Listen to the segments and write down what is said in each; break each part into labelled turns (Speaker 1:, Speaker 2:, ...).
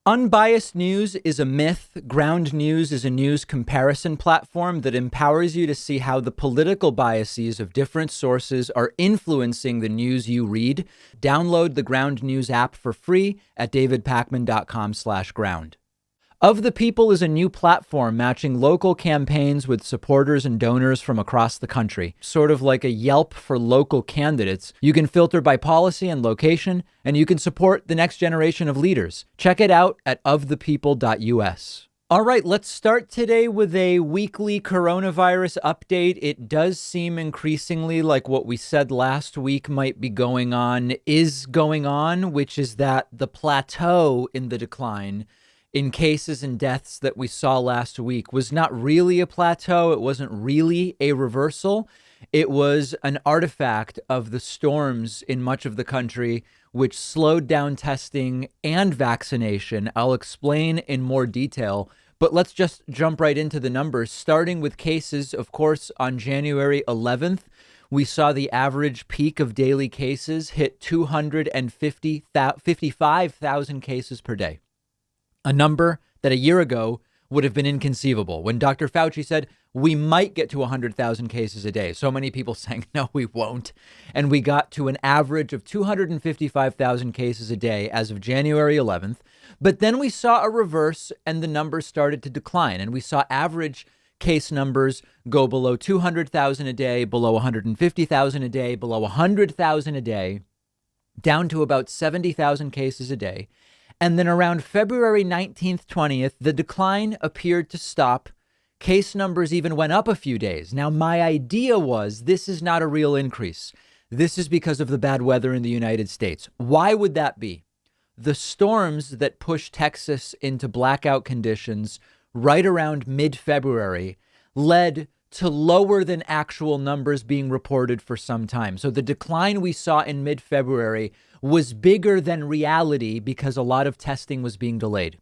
Speaker 1: Unbiased News is a myth. Ground News is a news comparison platform that empowers you to see how the political biases of different sources are influencing the news you read. Download the Ground News app for free at davidpakman.com/ground. Of the People is a new platform matching local campaigns with supporters and donors from across the country. Sort of like a Yelp for local candidates. You can filter by policy and location, and you can support the next generation of leaders. Check it out at ofthepeople.us. All right, let's start today with a weekly coronavirus update. It does seem increasingly like what we said last week might be going on is going on, which is that the plateau in the decline in cases and deaths that we saw last week was not really a plateau. It wasn't really a reversal. It was an artifact of the storms in much of the country, which slowed down testing and vaccination. I'll explain in more detail, but let's just jump right into the numbers, starting with cases. Of course, on January 11th, we saw the average peak of daily cases hit 255,000 cases per day. A number that a year ago would have been inconceivable when Dr. Fauci said we might get to 100,000 cases a day. So many people saying, no, we won't. And we got to an average of 255,000 cases a day as of January 11th. But then we saw a reverse and the numbers started to decline. And we saw average case numbers go below 200,000 a day, below 150,000 a day, below 100,000 a day, down to about 70,000 cases a day. And then around February 19th, 20th, the decline appeared to stop. Case numbers even went up a few days. Now, my idea was this is not a real increase. This is because of the bad weather in the United States. Why would that be? The storms that pushed Texas into blackout conditions right around mid-February led to lower than actual numbers being reported for some time. So the decline we saw in mid-February was bigger than reality because a lot of testing was being delayed.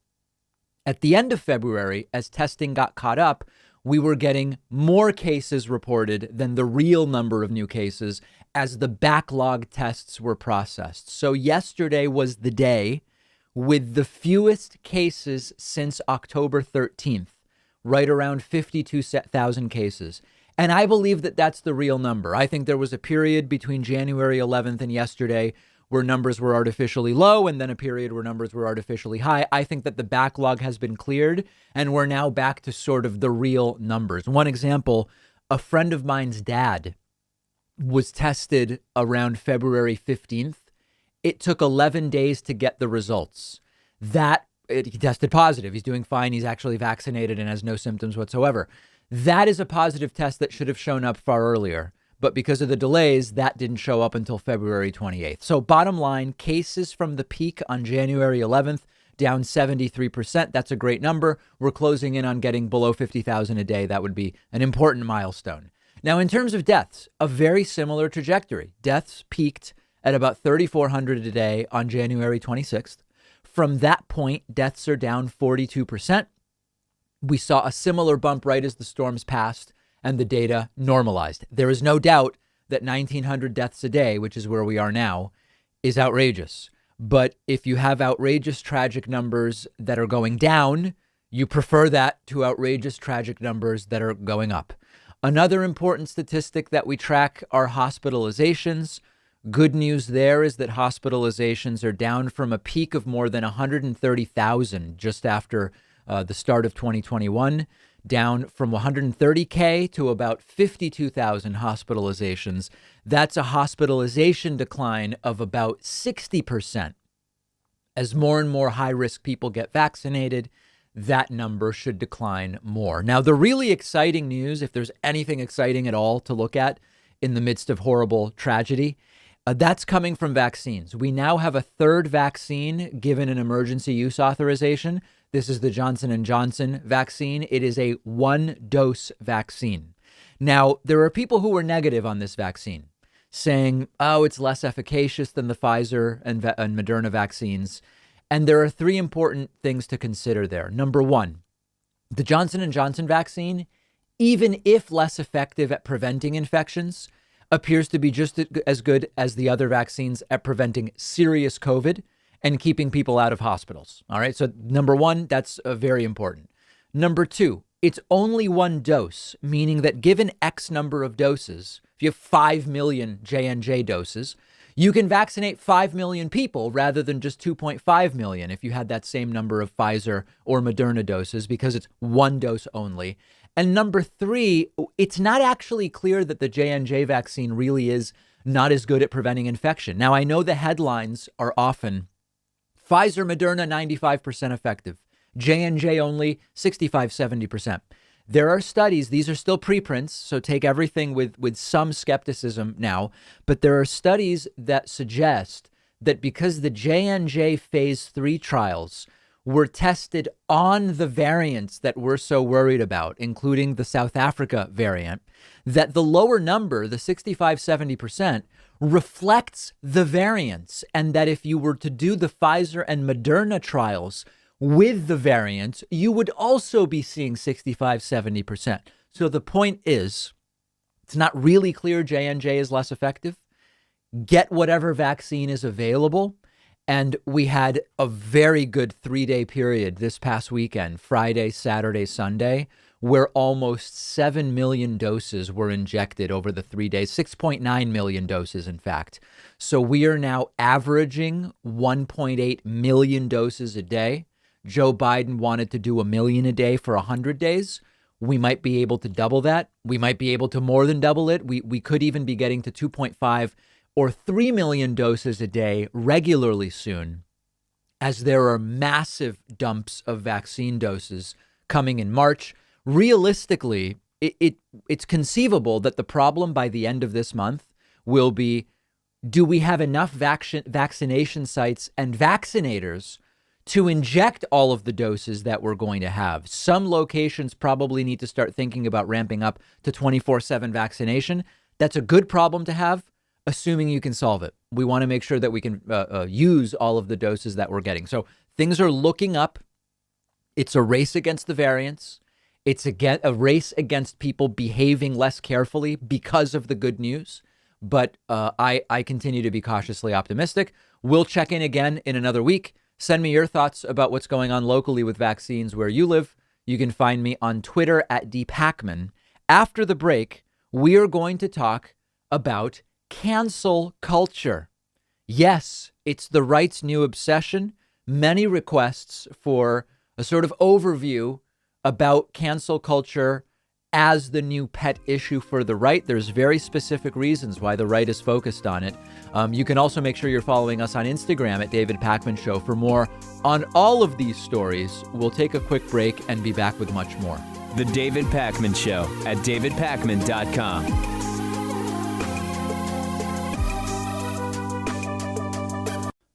Speaker 1: At the end of February, as testing got caught up, we were getting more cases reported than the real number of new cases as the backlog tests were processed. So yesterday was the day with the fewest cases since October 13th. Right around 52,000 cases. And I believe that that's the real number. I think there was a period between January 11th and yesterday where numbers were artificially low and then a period where numbers were artificially high. I think that the backlog has been cleared and we're now back to sort of the real numbers. One example, a friend of mine's dad was tested around February 15th. It took 11 days to get the results. He tested positive. He's doing fine. He's actually vaccinated and has no symptoms whatsoever. That is a positive test that should have shown up far earlier. But because of the delays, that didn't show up until February 28th. So bottom line, cases from the peak on January 11th, down 73%. That's a great number. We're closing in on getting below 50,000 a day. That would be an important milestone. Now, in terms of deaths, a very similar trajectory. Deaths peaked at about 3,400 a day on January 26th. From that point, deaths are down 42%. We saw a similar bump right as the storms passed and the data normalized. There is no doubt that 1,900 deaths a day, which is where we are now, is outrageous. But if you have outrageous, tragic numbers that are going down, you prefer that to outrageous, tragic numbers that are going up. Another important statistic that we track are hospitalizations. Good news there is that hospitalizations are down from a peak of more than 130,000 just after the start of 2021, down from 130K to about 52,000 hospitalizations. That's a hospitalization decline of about 60%. As more and more high-risk people get vaccinated, that number should decline more. Now, the really exciting news, if there's anything exciting at all to look at in the midst of horrible tragedy, that's coming from vaccines. We now have a third vaccine given an emergency use authorization. This is the Johnson & Johnson vaccine. It is a one-dose vaccine. Now, there are people who were negative on this vaccine, saying, oh, it's less efficacious than the Pfizer and Moderna vaccines. And there are three important things to consider there. Number one, the Johnson & Johnson vaccine, even if less effective at preventing infections, appears to be just as good as the other vaccines at preventing serious COVID and keeping people out of hospitals. All right. So number one, that's very important. Number two, it's only one dose, meaning that given X number of doses, if you have 5 million J&J doses, you can vaccinate 5 million people rather than just 2.5 million if you had that same number of Pfizer or Moderna doses, because it's one dose only. And number three, it's not actually clear that the J&J vaccine really is not as good at preventing infection. Now, I know the headlines are often Pfizer, Moderna, 95% effective. J&J only 65-70%. There are studies, these are still preprints, so take everything with some skepticism now, but there are studies that suggest that because the J&J phase 3 trials were tested on the variants that we're so worried about, including the South Africa variant, that the lower number, the 65-70%, reflects the variants, and that if you were to do the Pfizer and Moderna trials with the variants, you would also be seeing 65-70%. So the point is, it's not really clear J&J is less effective. Get whatever vaccine is available. And we had a very good 3-day period this past weekend, Friday, Saturday, Sunday, where almost 7 million doses were injected over the 3 days, 6.9 million doses, in fact. So we are now averaging 1.8 million doses a day. Joe Biden wanted to do 1 million a day for 100 days. We might be able to double that. We might be able to more than double it. We could even be getting to 2.5 or 3 million doses a day regularly soon, as there are massive dumps of vaccine doses coming in March. Realistically, it's conceivable that the problem by the end of this month will be, do we have enough vaccination sites and vaccinators to inject all of the doses that we're going to have? Some locations probably need to start thinking about ramping up to 24/7 vaccination. That's a good problem to have, assuming you can solve it. We want to make sure that we can use all of the doses that we're getting. So things are looking up. It's a race against the variants. It's a race against people behaving less carefully because of the good news. But I continue to be cautiously optimistic. We'll check in again in another week. Send me your thoughts about what's going on locally with vaccines where you live. You can find me on Twitter at @Pakman. After the break, we are going to talk about cancel culture. Yes, it's the right's new obsession. Many requests for a sort of overview about cancel culture as the new pet issue for the right. There's very specific reasons why the right is focused on it. You can also make sure you're following us on Instagram at David Pakman Show for more on all of these stories. We'll take a quick break and be back with much more.
Speaker 2: The David Pakman Show at davidpakman.com.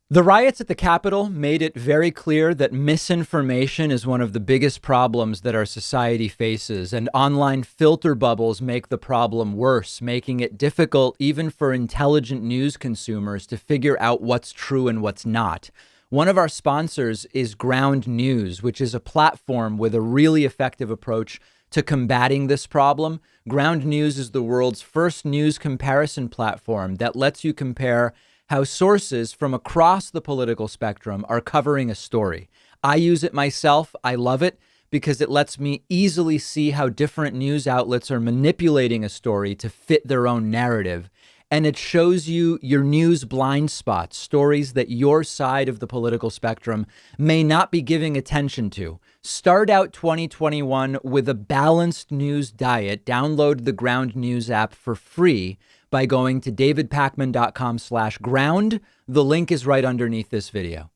Speaker 1: The riots at the Capitol made it very clear that misinformation is one of the biggest problems that our society faces, and online filter bubbles make the problem worse, making it difficult even for intelligent news consumers to figure out what's true and what's not. One of our sponsors is Ground News, which is a platform with a really effective approach to combating this problem. Ground News is the world's first news comparison platform that lets you compare how sources from across the political spectrum are covering a story. I use it myself. I love it because it lets me easily see how different news outlets are manipulating a story to fit their own narrative. And it shows you your news blind spots, stories that your side of the political spectrum may not be giving attention to. Start out 2021 with a balanced news diet. Download the Ground News app for free by going to davidpakman.com/ground. The link is right underneath this video.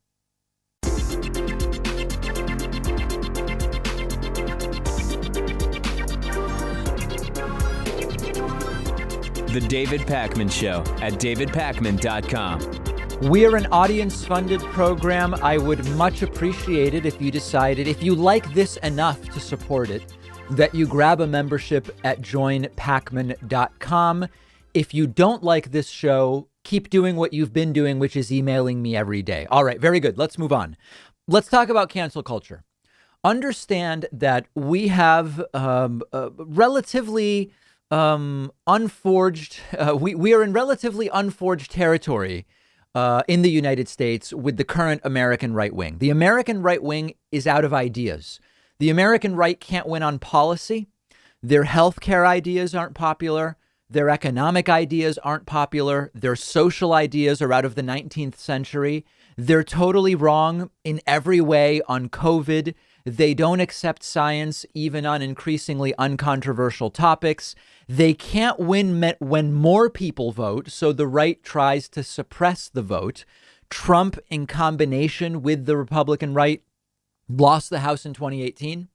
Speaker 2: The David Pakman Show at davidpakman.com.
Speaker 1: We're an audience-funded program. I would much appreciate it if you decided, if you like this enough to support it, that you grab a membership at joinpakman.com. If you don't like this show, keep doing what you've been doing, which is emailing me every day. All right, very good. Let's move on. Let's talk about cancel culture. Understand that we have relatively unforged, we are in relatively unforged territory in the United States with the current American right wing. The American right wing is out of ideas. The American right can't win on policy. Their healthcare ideas aren't popular. Their economic ideas aren't popular. Their social ideas are out of the 19th century. They're totally wrong in every way on COVID. They don't accept science, even on increasingly uncontroversial topics. They can't win when more people vote, so the right tries to suppress the vote. Trump, in combination with the Republican right, lost the House in 2018,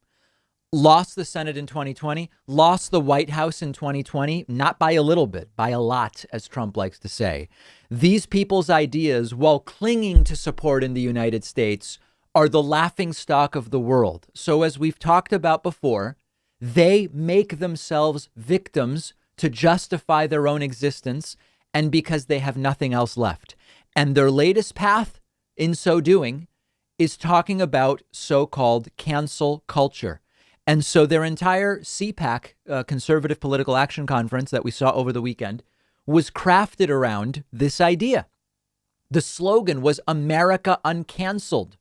Speaker 1: lost the Senate in 2020, lost the White House in 2020, not by a little bit, by a lot, as Trump likes to say. These people's ideas, while clinging to support in the United States, are the laughingstock of the world. So as we've talked about before, they make themselves victims to justify their own existence and because they have nothing else left. And their latest path in so doing is talking about so-called cancel culture. And so their entire CPAC, Conservative Political Action Conference that we saw over the weekend, was crafted around this idea. The slogan was America Uncanceled.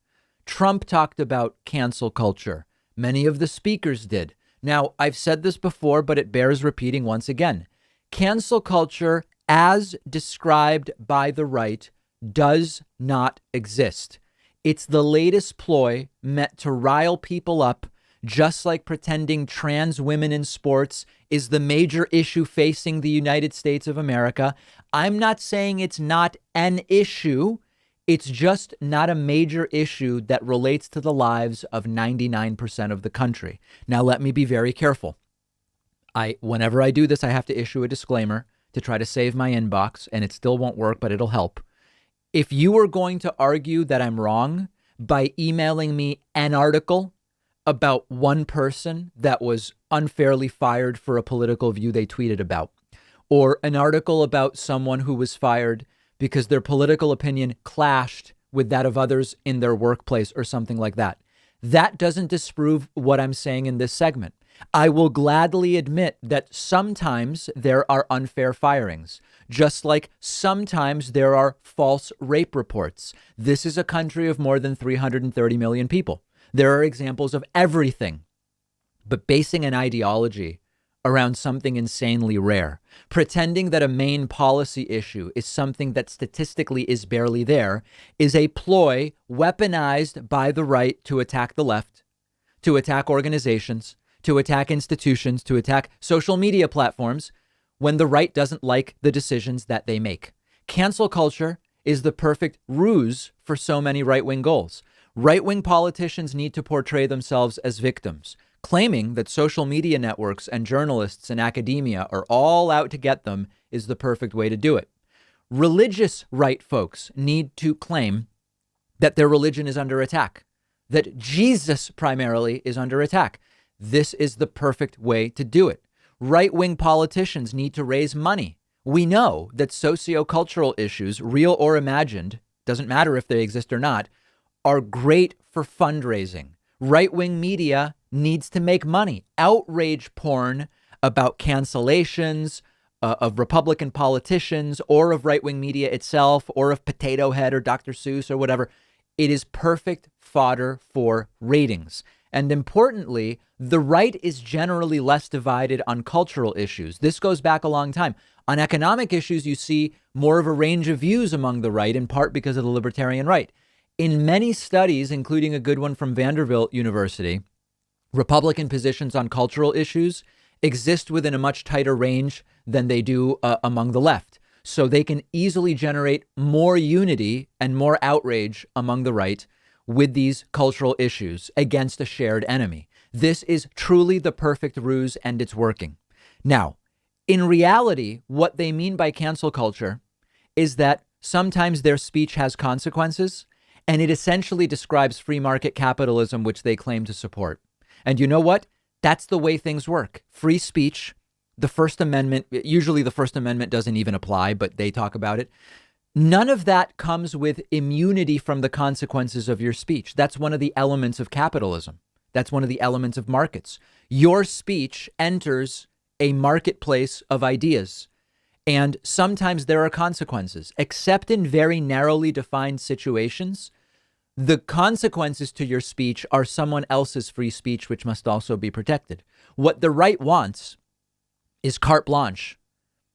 Speaker 1: Trump talked about cancel culture. Many of the speakers did. Now, I've said this before, but it bears repeating once again. Cancel culture, as described by the right, does not exist. It's the latest ploy meant to rile people up, just like pretending trans women in sports is the major issue facing the United States of America. I'm not saying it's not an issue. It's just not a major issue that relates to the lives of 99% of the country. Now, let me be very careful. Whenever I do this, I have to issue a disclaimer to try to save my inbox, and it still won't work, but it'll help. If you are going to argue that I'm wrong by emailing me an article about one person that was unfairly fired for a political view they tweeted about, or an article about someone who was fired because their political opinion clashed with that of others in their workplace or something like that, that doesn't disprove what I'm saying in this segment. I will gladly admit that sometimes there are unfair firings, just like sometimes there are false rape reports. This is a country of more than 330 million people. There are examples of everything, but basing an ideology around something insanely rare, pretending that a main policy issue is something that statistically is barely there, is a ploy weaponized by the right to attack the left, to attack organizations, to attack institutions, to attack social media platforms when the right doesn't like the decisions that they make. Cancel culture is the perfect ruse for so many right-wing goals. Right-wing politicians need to portray themselves as victims, claiming that social media networks and journalists and academia are all out to get them is the perfect way to do it. Religious right folks need to claim that their religion is under attack, that Jesus primarily is under attack. This is the perfect way to do it. Right-wing politicians need to raise money. We know that sociocultural issues, real or imagined, doesn't matter if they exist or not, are great for fundraising. Right-wing media needs to make money. Outrage porn about cancellations of Republican politicians or of right-wing media itself or of Potato Head or Dr. Seuss or whatever. It is perfect fodder for ratings. And importantly, the right is generally less divided on cultural issues. This goes back a long time. On economic issues, you see more of a range of views among the right, in part because of the libertarian right. In many studies, including a good one from Vanderbilt University, Republican positions on cultural issues exist within a much tighter range than they do among the left. So they can easily generate more unity and more outrage among the right with these cultural issues against a shared enemy. This is truly the perfect ruse, and it's working. Now, in reality, what they mean by cancel culture is that sometimes their speech has consequences, and it essentially describes free market capitalism, which they claim to support. And you know what? That's the way things work. Free speech, the First Amendment, usually the First Amendment doesn't even apply, but they talk about it. None of that comes with immunity from the consequences of your speech. That's one of the elements of capitalism. That's one of the elements of markets. Your speech enters a marketplace of ideas. And sometimes there are consequences, except in very narrowly defined situations. The consequences to your speech are someone else's free speech, which must also be protected. What the right wants is carte blanche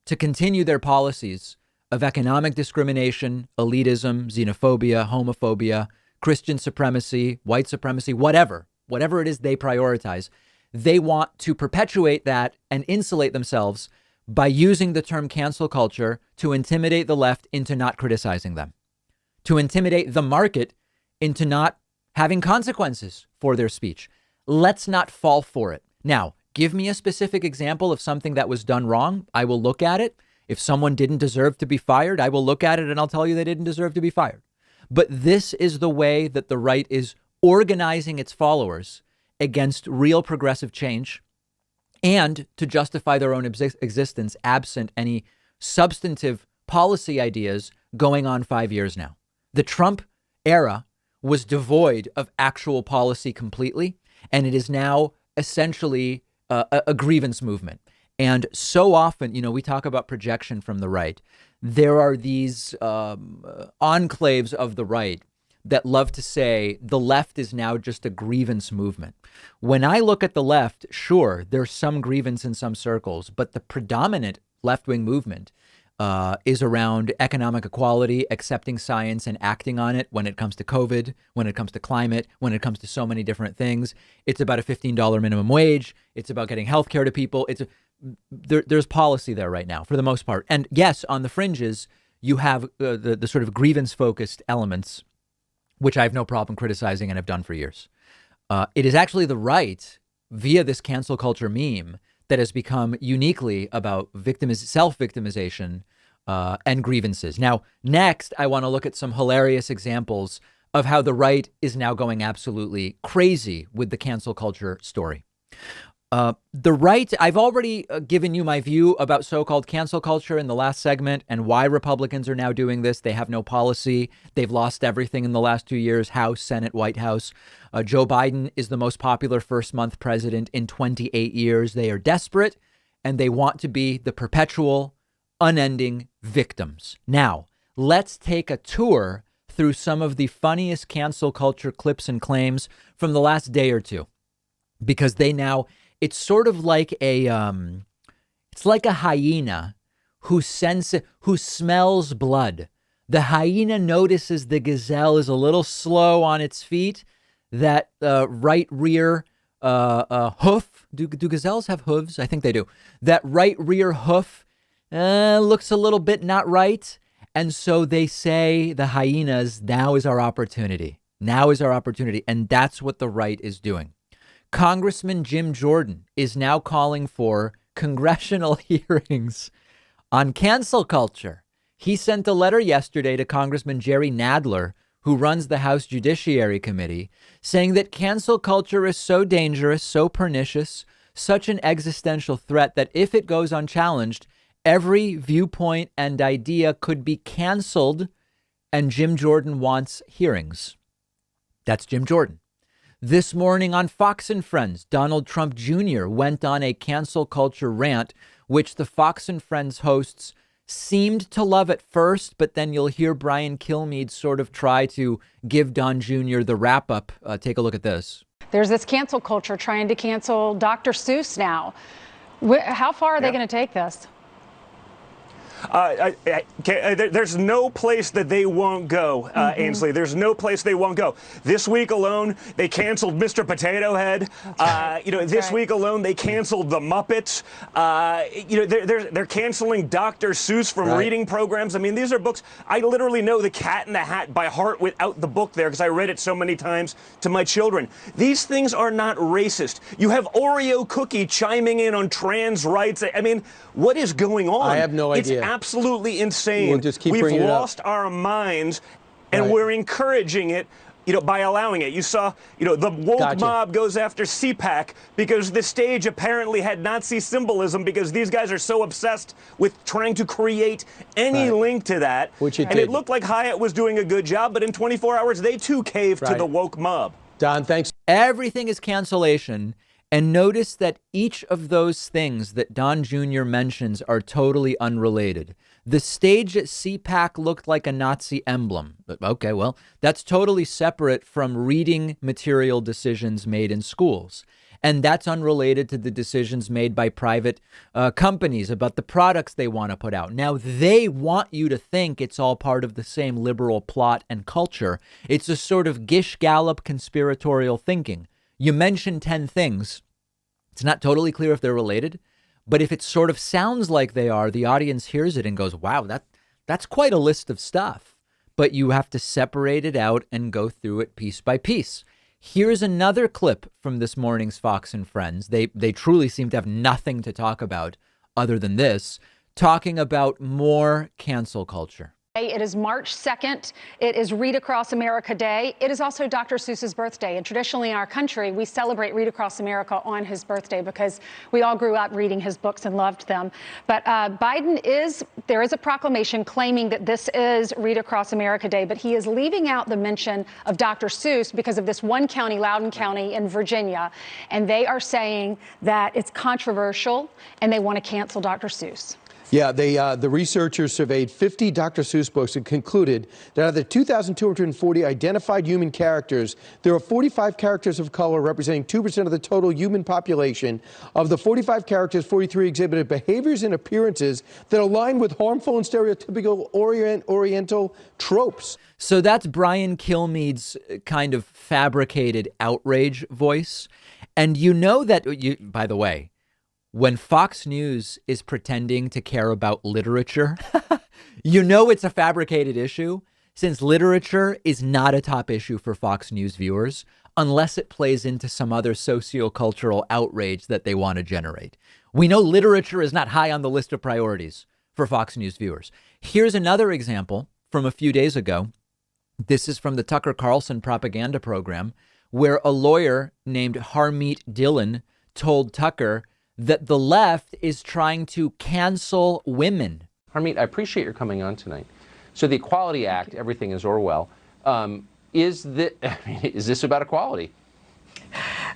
Speaker 1: to continue their policies of economic discrimination, elitism, xenophobia, homophobia, Christian supremacy, white supremacy, whatever it is they prioritize. They want to perpetuate that and insulate themselves by using the term cancel culture to intimidate the left into not criticizing them, to intimidate the market into not having consequences for their speech. Let's not fall for it. Now, give me a specific example of something that was done wrong. I will look at it. If someone didn't deserve to be fired, I will look at it and I'll tell you they didn't deserve to be fired. But this is the way that the right is organizing its followers against real progressive change and to justify their own existence absent any substantive policy ideas going on 5 years now. The Trump era was devoid of actual policy completely, and it is now essentially a grievance movement. And so often, we talk about projection from the right. There are these enclaves of the right that love to say the left is now just a grievance movement. When I look at the left, sure, there's some grievance in some circles, but the predominant left-wing movement is around economic equality, accepting science and acting on it when it comes to COVID, when it comes to climate, when it comes to so many different things. It's about a $15 minimum wage. It's about getting health care to people. There's policy there right now for the most part. And yes, on the fringes, you have the sort of grievance-focused elements, which I have no problem criticizing and have done for years. It is actually the right, via this cancel culture meme, that has become uniquely about self-victimization and grievances. Now, next, I want to look at some hilarious examples of how the right is now going absolutely crazy with the cancel culture story. The right, I've already given you my view about so-called cancel culture in the last segment and why Republicans are now doing this. They have no policy. They've lost everything in the last 2 years, House, Senate, White House. Joe Biden is the most popular first-month president in 28 years. They are desperate, and they want to be the perpetual, unending victims. Now, let's take a tour through some of the funniest cancel culture clips and claims from the last day or two, because it's sort of like it's like a hyena who smells blood. The hyena notices the gazelle is a little slow on its feet. That right rear hoof. Do gazelles have hooves? I think they do. That right rear hoof looks a little bit not right. And so they say, the hyenas, now is our opportunity. Now is our opportunity. And that's what the right is doing. Congressman Jim Jordan is now calling for congressional hearings on cancel culture. He sent a letter yesterday to Congressman Jerry Nadler, who runs the House Judiciary Committee, saying that cancel culture is so dangerous, so pernicious, such an existential threat that if it goes unchallenged, every viewpoint and idea could be canceled, and Jim Jordan wants hearings. That's Jim Jordan. This morning on Fox and Friends, Donald Trump Jr. went on a cancel culture rant, which the Fox and Friends hosts seemed to love at first, but then you'll hear Brian Kilmeade sort of try to give Don Jr. the wrap up. Take a look at this.
Speaker 3: There's this cancel culture trying to cancel Dr. Seuss now. How far are they going to take this?
Speaker 4: There's no place that they won't go, Ainsley. There's no place they won't go. This week alone, they canceled Mr. Potato Head. This week alone, they canceled the Muppets. They're canceling Dr. Seuss from reading programs. I mean, these are books. I literally know The Cat in the Hat by heart without the book there because I read it so many times to my children. These things are not racist. You have Oreo Cookie chiming in on trans rights. I mean, what is going on?
Speaker 5: I have no idea.
Speaker 4: It's absolutely insane.
Speaker 5: We'll just keep
Speaker 4: We've
Speaker 5: bringing it up.
Speaker 4: lost our minds, and we're encouraging it, by allowing it. You saw, the woke mob goes after CPAC because the stage apparently had Nazi symbolism because these guys are so obsessed with trying to create any link to that.
Speaker 5: Which it
Speaker 4: and
Speaker 5: did.
Speaker 4: It looked like Hyatt was doing a good job, but in 24 hours, they too caved to the woke mob.
Speaker 5: Don, thanks.
Speaker 1: Everything is cancellation. And notice that each of those things that Don Jr. mentions are totally unrelated. The stage at CPAC looked like a Nazi emblem. Okay, well, that's totally separate from reading material decisions made in schools. And that's unrelated to the decisions made by private companies about the products they want to put out. Now, they want you to think it's all part of the same liberal plot and culture. It's a sort of Gish-Gallop conspiratorial thinking. You mention 10 things. It's not totally clear if they're related, but if it sort of sounds like they are, the audience hears it and goes, wow, that's quite a list of stuff. But you have to separate it out and go through it piece by piece. Here's another clip from this morning's Fox and Friends. They truly seem to have nothing to talk about other than this, talking about more cancel culture.
Speaker 3: It is March 2nd. It is Read Across America Day. It is also Dr. Seuss's birthday. And traditionally in our country, we celebrate Read Across America on his birthday because we all grew up reading his books and loved them. But there is a proclamation claiming that this is Read Across America Day, but he is leaving out the mention of Dr. Seuss because of this one county, Loudoun County in Virginia. And they are saying that it's controversial and they want to cancel Dr. Seuss.
Speaker 5: Yeah, the researchers surveyed 50 Dr. Seuss books and concluded that out of the 2,240 identified human characters, there are 45 characters of color representing 2% of the total human population. Of the 45 characters, 43 exhibited behaviors and appearances that align with harmful and stereotypical Oriental tropes.
Speaker 1: So that's Brian Kilmeade's kind of fabricated outrage voice. And you know that, by the way, when Fox News is pretending to care about literature, you know it's a fabricated issue, since literature is not a top issue for Fox News viewers unless it plays into some other sociocultural outrage that they want to generate. We know literature is not high on the list of priorities for Fox News viewers. Here's another example from a few days ago. This is from the Tucker Carlson propaganda program, where a lawyer named Harmeet Dillon told Tucker that the left is trying to cancel women.
Speaker 6: Harmeet, I appreciate your coming on tonight. So the Equality Act, everything is Orwell. Is this about equality?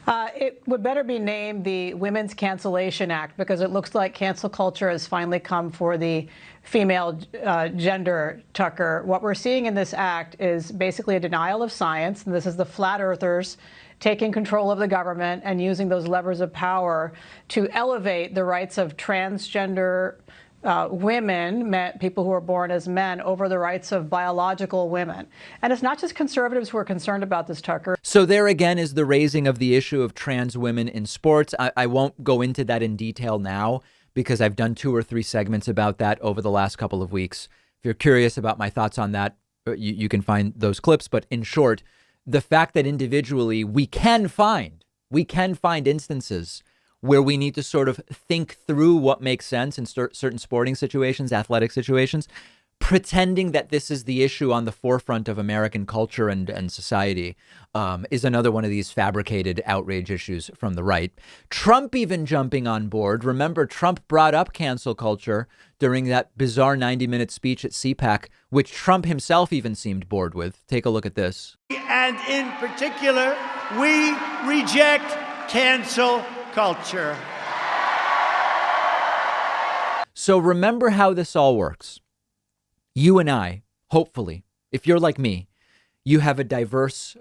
Speaker 7: It would better be named the Women's Cancellation Act, because it looks like cancel culture has finally come for the female gender, Tucker. What we're seeing in this act is basically a denial of science, and this is the flat earthers taking control of the government and using those levers of power to elevate the rights of transgender women, people who are born as men, over the rights of biological women. And it's not just conservatives who are concerned about this, Tucker.
Speaker 1: So there again is the raising of the issue of trans women in sports. I won't go into that in detail now because I've done 2 or 3 segments about that over the last couple of weeks. If you're curious about my thoughts on that, you can find those clips. But in short, the fact that individually we can find instances where we need to sort of think through what makes sense in certain sporting situations, athletic situations, pretending that this is the issue on the forefront of American culture and society is another one of these fabricated outrage issues from the right. Trump even jumping on board. Remember, Trump brought up cancel culture during that bizarre 90-minute speech at CPAC, which Trump himself even seemed bored with. Take a look at this.
Speaker 8: And in particular, we reject cancel culture.
Speaker 1: So remember how this all works. You and I, hopefully, if you're like me, you have a diverse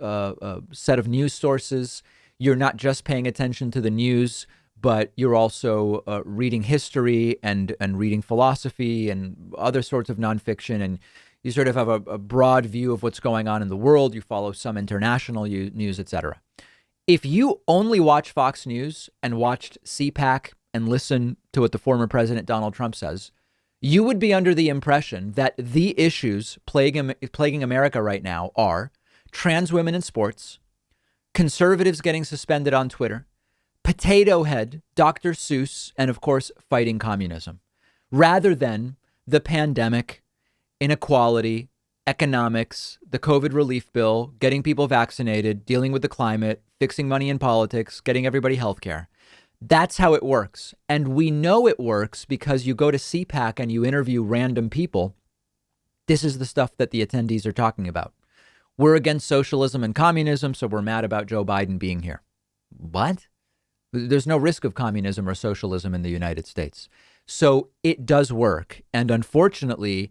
Speaker 1: set of news sources. You're not just paying attention to the news, but you're also reading history and reading philosophy and other sorts of nonfiction. And you sort of have a broad view of what's going on in the world. You follow some international news, etc. If you only watch Fox News and watched CPAC and listen to what the former president Donald Trump says, you would be under the impression that the issues plaguing America right now are trans women in sports, conservatives getting suspended on Twitter, potato head, Dr. Seuss, and of course, fighting communism, rather than the pandemic, inequality, economics, the COVID relief bill, getting people vaccinated, dealing with the climate, fixing money in politics, getting everybody health care. That's how it works. And we know it works because you go to CPAC and you interview random people. This is the stuff that the attendees are talking about. We're against socialism and communism, so we're mad about Joe Biden being here. What? There's no risk of communism or socialism in the United States. So it does work. And unfortunately,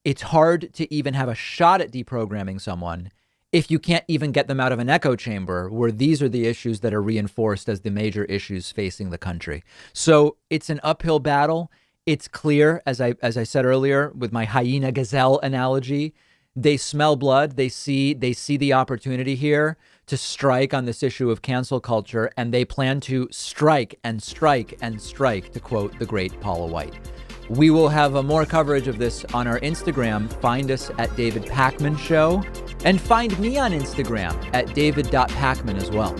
Speaker 1: it's hard to even have a shot at deprogramming someone if you can't even get them out of an echo chamber where these are the issues that are reinforced as the major issues facing the country. So it's an uphill battle. It's clear, as I said earlier, with my hyena gazelle analogy, they smell blood. They see the opportunity here to strike on this issue of cancel culture, and they plan to strike and strike and strike, to quote the great Paula White. We will have more coverage of this on our Instagram. Find us at David Pakman Show, and find me on Instagram at david.pakman as well.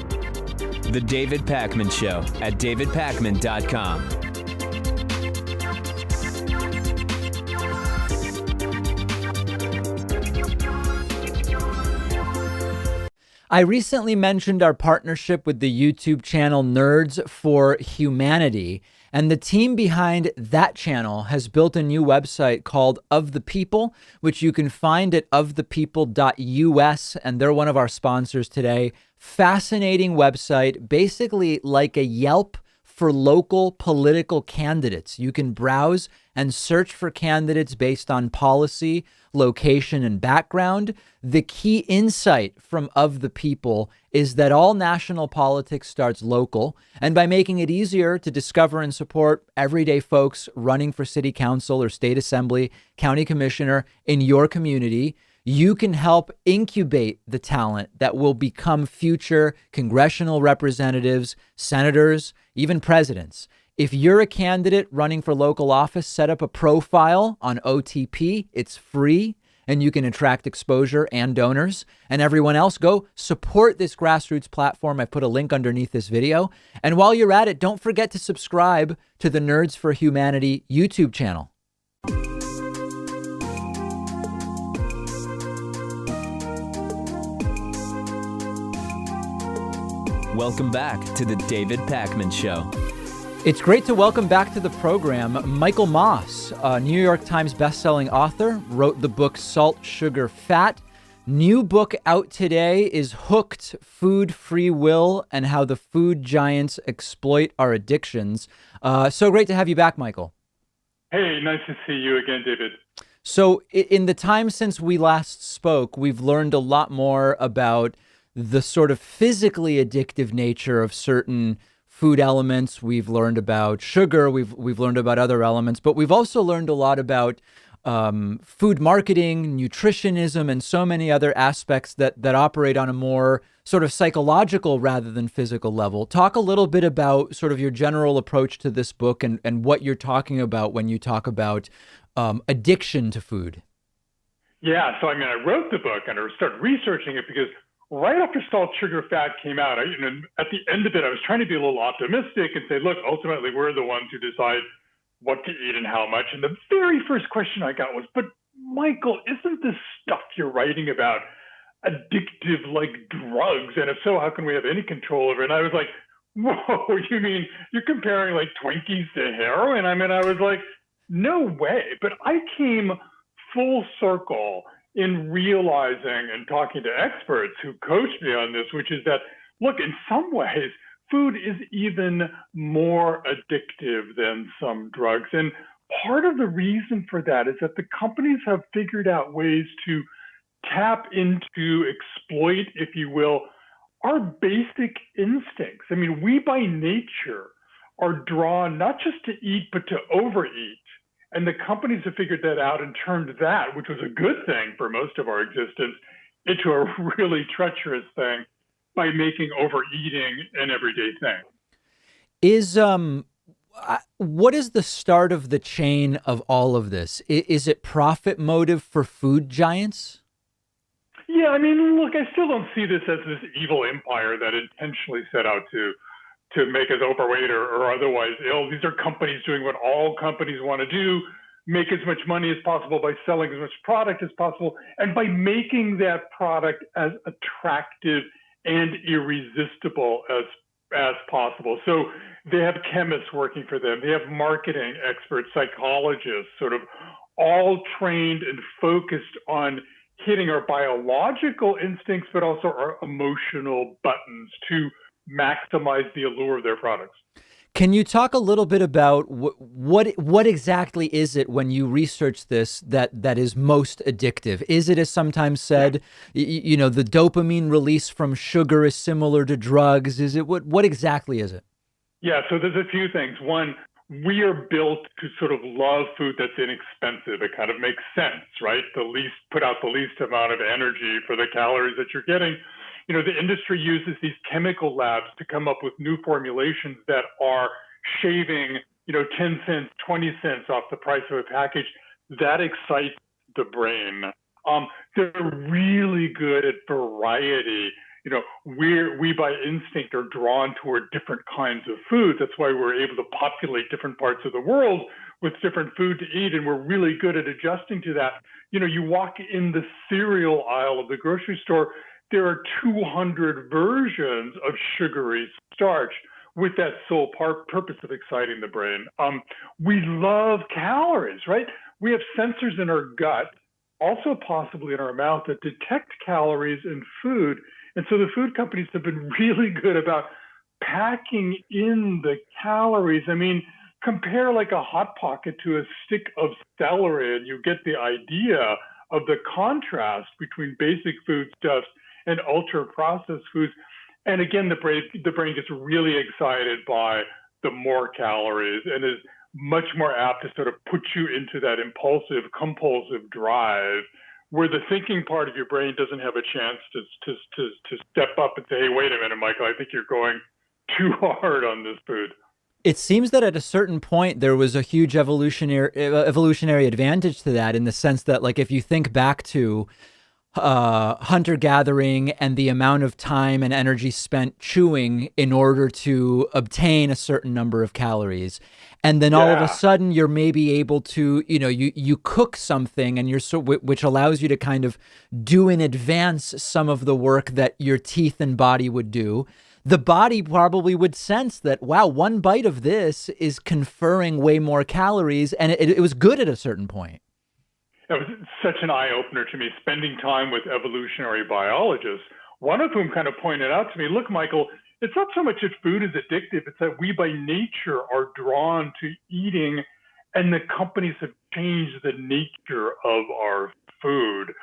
Speaker 2: The David Pakman Show at davidpakman.com.
Speaker 1: I recently mentioned our partnership with the YouTube channel Nerds for Humanity, and the team behind that channel has built a new website called Of the People, which you can find at ofthepeople.us, and they're one of our sponsors today. Fascinating website, basically like a Yelp for local political candidates. You can browse and search for candidates based on policy, location, and background. The key insight from Of the People is that all national politics starts local, and by making it easier to discover and support everyday folks running for city council or state assembly, county commissioner in your community, you can help incubate the talent that will become future congressional representatives, senators, even presidents. If you're a candidate running for local office, set up a profile on OTP. It's free, and you can attract exposure and donors. And everyone else, go support this grassroots platform. I put a link underneath this video. And while you're at it, don't forget to subscribe to the Nerds for Humanity YouTube channel.
Speaker 2: Welcome back to the David Pakman Show.
Speaker 1: It's great to welcome back to the program Michael Moss, a New York Times bestselling author, wrote the book Salt, Sugar, Fat. New book out today is Hooked: Food, Free Will, and How the Food Giants Exploit Our Addictions. So great to have you back, Michael.
Speaker 9: Hey, nice to see you again, David.
Speaker 1: So in the time since we last spoke, we've learned a lot more about the sort of physically addictive nature of certain food elements. We've learned about sugar. We've learned about other elements, but we've also learned a lot about food marketing, nutritionism, and so many other aspects that operate on a more sort of psychological rather than physical level. Talk a little bit about sort of your general approach to this book and what you're talking about when you talk about addiction to food.
Speaker 9: Yeah, so I wrote the book and I started researching it because right after Salt, Sugar, Fat came out, at the end of it, I was trying to be a little optimistic and say, look, ultimately, we're the ones who decide what to eat and how much. And the very first question I got was, but Michael, isn't this stuff you're writing about addictive like drugs? And if so, how can we have any control over it? And I was like, whoa, you mean you're comparing like Twinkies to heroin? I was like, no way. But I came full circle in realizing and talking to experts who coached me on this, which is that, look, in some ways, food is even more addictive than some drugs. And part of the reason for that is that the companies have figured out ways to tap into, exploit, if you will, our basic instincts. We by nature are drawn not just to eat, but to overeat. And the companies have figured that out and turned that, which was a good thing for most of our existence, into a really treacherous thing by making overeating an everyday thing.
Speaker 1: What is the start of the chain of all of this? Is it profit motive for food giants?
Speaker 9: Yeah, look, I still don't see this as this evil empire that intentionally set out to make us overweight or otherwise ill. These are companies doing what all companies want to do, make as much money as possible by selling as much product as possible, and by making that product as attractive and irresistible as possible. So they have chemists working for them. They have marketing experts, psychologists, sort of all trained and focused on hitting our biological instincts, but also our emotional buttons to maximize the allure of their products.
Speaker 1: Can you talk a little bit about what exactly is it when you research this that is most addictive? Is it, as sometimes said, you know, the dopamine release from sugar is similar to drugs? Is it what exactly is it?
Speaker 9: Yeah, so there's a few things. One, we are built to sort of love food that's inexpensive. It kind of makes sense, right? Put out the least amount of energy for the calories that you're getting. You know, the industry uses these chemical labs to come up with new formulations that are shaving, 10 cents, 20 cents off the price of a package. That excites the brain. They're really good at variety. You know, we by instinct are drawn toward different kinds of food. That's why we're able to populate different parts of the world with different food to eat, and we're really good at adjusting to that. You know, you walk in the cereal aisle of the grocery store, there are 200 versions of sugary starch with that sole purpose of exciting the brain. We love calories, right? We have sensors in our gut, also possibly in our mouth, that detect calories in food. And so the food companies have been really good about packing in the calories. I mean, compare like a Hot Pocket to a stick of celery, and you get the idea of the contrast between basic foodstuffs and ultra-processed foods. And again, the brain gets really excited by the more calories and is much more apt to sort of put you into that impulsive, compulsive drive where the thinking part of your brain doesn't have a chance to step up and say, hey, wait a minute, Michael, I think you're going too hard on this food.
Speaker 1: It seems that at a certain point there was a huge evolutionary advantage to that, in the sense that, like, if you think back to hunter-gathering and the amount of time and energy spent chewing in order to obtain a certain number of calories. And then all of a sudden you're maybe able to, you cook something, and which allows you to kind of do in advance some of the work that your teeth and body would do. The body probably would sense that, wow, one bite of this is conferring way more calories. And it was good at a certain point.
Speaker 9: It was such an eye-opener to me, spending time with evolutionary biologists, one of whom kind of pointed out to me, look, Michael, it's not so much that food is addictive, it's that we by nature are drawn to eating, and the companies have changed the nature of our food.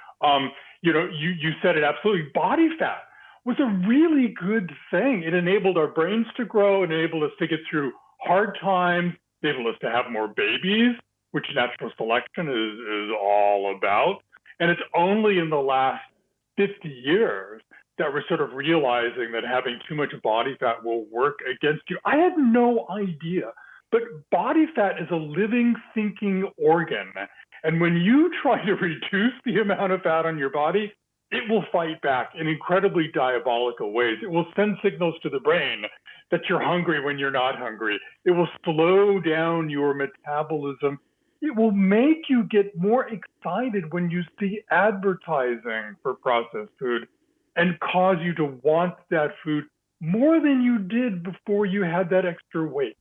Speaker 9: You said it absolutely. Body fat was a really good thing. It enabled our brains to grow, it enabled us to get through hard times, enabled us to have more babies, which natural selection is all about. And it's only in the last 50 years that we're sort of realizing that having too much body fat will work against you. I had no idea, but body fat is a living, thinking organ. And when you try to reduce the amount of fat on your body, it will fight back in incredibly diabolical ways. It will send signals to the brain that you're hungry when you're not hungry. It will slow down your metabolism. It will make you get more excited when you see advertising for processed food and cause you to want that food more than you did before you had that extra weight.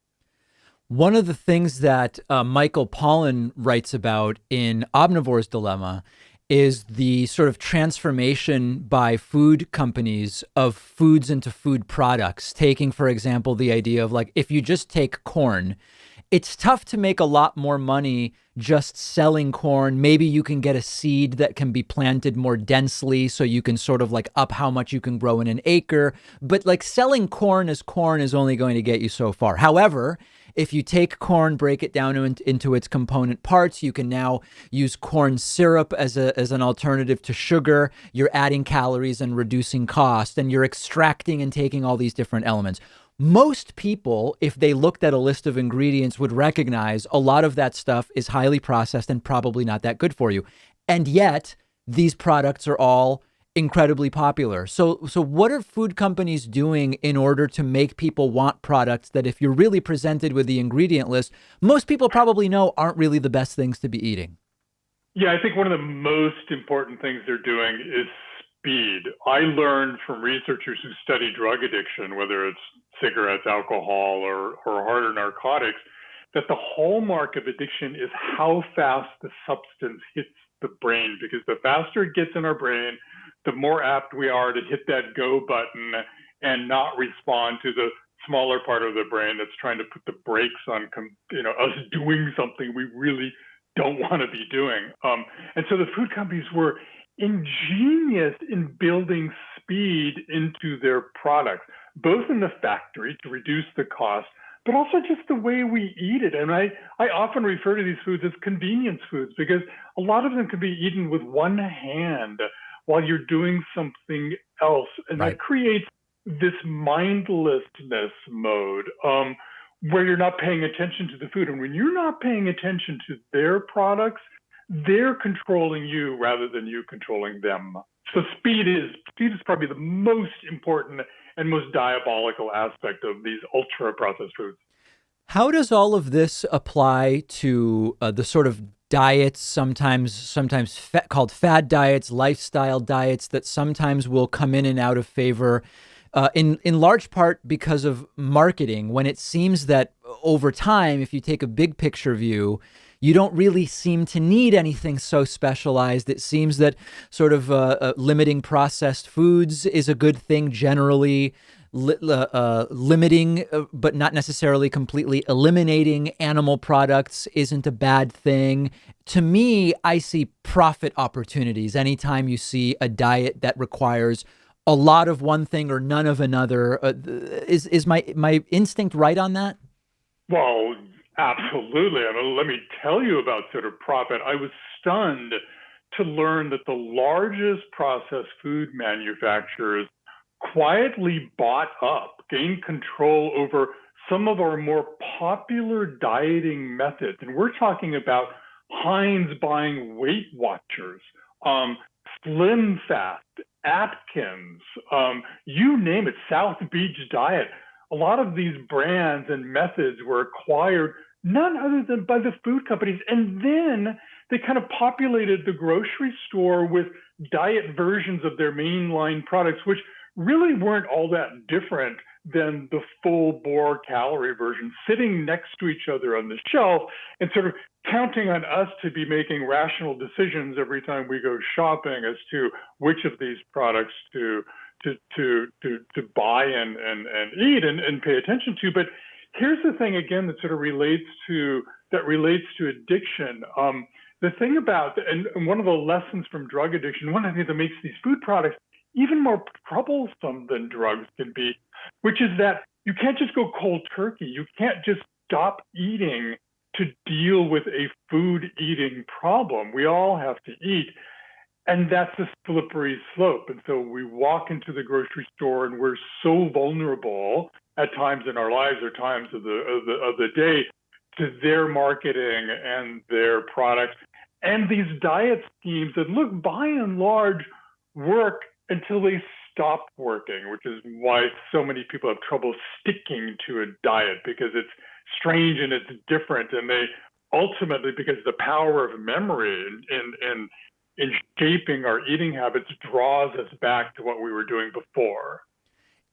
Speaker 1: One of the things that Michael Pollan writes about in Omnivore's Dilemma is the sort of transformation by food companies of foods into food products. Taking, for example, the idea of, like, if you just take corn, it's tough to make a lot more money just selling corn. Maybe you can get a seed that can be planted more densely, so you can sort of like up how much you can grow in an acre. But like selling corn is only going to get you so far. However, if you take corn, break it down into its component parts, you can now use corn syrup as an alternative to sugar. You're adding calories and reducing cost, and you're extracting and taking all these different elements. Most people, if they looked at a list of ingredients, would recognize a lot of that stuff is highly processed and probably not that good for you. And yet, these products are all incredibly popular. So what are food companies doing in order to make people want products that, if you're really presented with the ingredient list, most people probably know aren't really the best things to be eating?
Speaker 9: Yeah, I think one of the most important things they're doing is speed. I learned from researchers who study drug addiction, whether it's cigarettes, alcohol, or harder narcotics, that the hallmark of addiction is how fast the substance hits the brain, because the faster it gets in our brain, the more apt we are to hit that go button and not respond to the smaller part of the brain that's trying to put the brakes on, us doing something we really don't want to be doing. And so the food companies were ingenious in building speed into their products, both in the factory to reduce the cost, but also just the way we eat it. And I often refer to these foods as convenience foods because a lot of them can be eaten with one hand while you're doing something else. And
Speaker 1: Right.
Speaker 9: that creates this mindlessness mode where you're not paying attention to the food. And when you're not paying attention to their products, they're controlling you rather than you controlling them. So speed is probably the most important and most diabolical aspect of these ultra processed foods.
Speaker 1: How does all of this apply to the sort of diets, sometimes called fad diets, lifestyle diets that sometimes will come in and out of favor, in large part because of marketing, when it seems that over time, if you take a big picture view, you don't really seem to need anything so specialized. It seems that sort of limiting processed foods is a good thing generally. Limiting, but not necessarily completely eliminating animal products isn't a bad thing. To me, I see profit opportunities anytime you see a diet that requires a lot of one thing or none of another. Is my instinct right on that?
Speaker 9: Well, absolutely. I mean, let me tell you about sort of profit. I was stunned to learn that the largest processed food manufacturers quietly bought up, gained control over some of our more popular dieting methods. And we're talking about Heinz buying Weight Watchers, Slim Fast, Atkins, you name it, South Beach Diet. A lot of these brands and methods were acquired none other than by the food companies. And then they kind of populated the grocery store with diet versions of their mainline products, which really weren't all that different than the full bore calorie version, sitting next to each other on the shelf and sort of counting on us to be making rational decisions every time we go shopping as to which of these products to buy and eat and pay attention to. But here's the thing again that sort of relates to addiction. The thing about, and one of the lessons from drug addiction, one of the things that makes these food products even more troublesome than drugs can be, which is that you can't just go cold turkey. You can't just stop eating to deal with a food eating problem. We all have to eat. And that's a slippery slope. And so we walk into the grocery store and we're so vulnerable at times in our lives or times of the day to their marketing and their products and these diet schemes that look by and large work until they stop working, which is why so many people have trouble sticking to a diet because it's strange and it's different. And they ultimately, because the power of memory in shaping our eating habits draws us back to what we were doing before.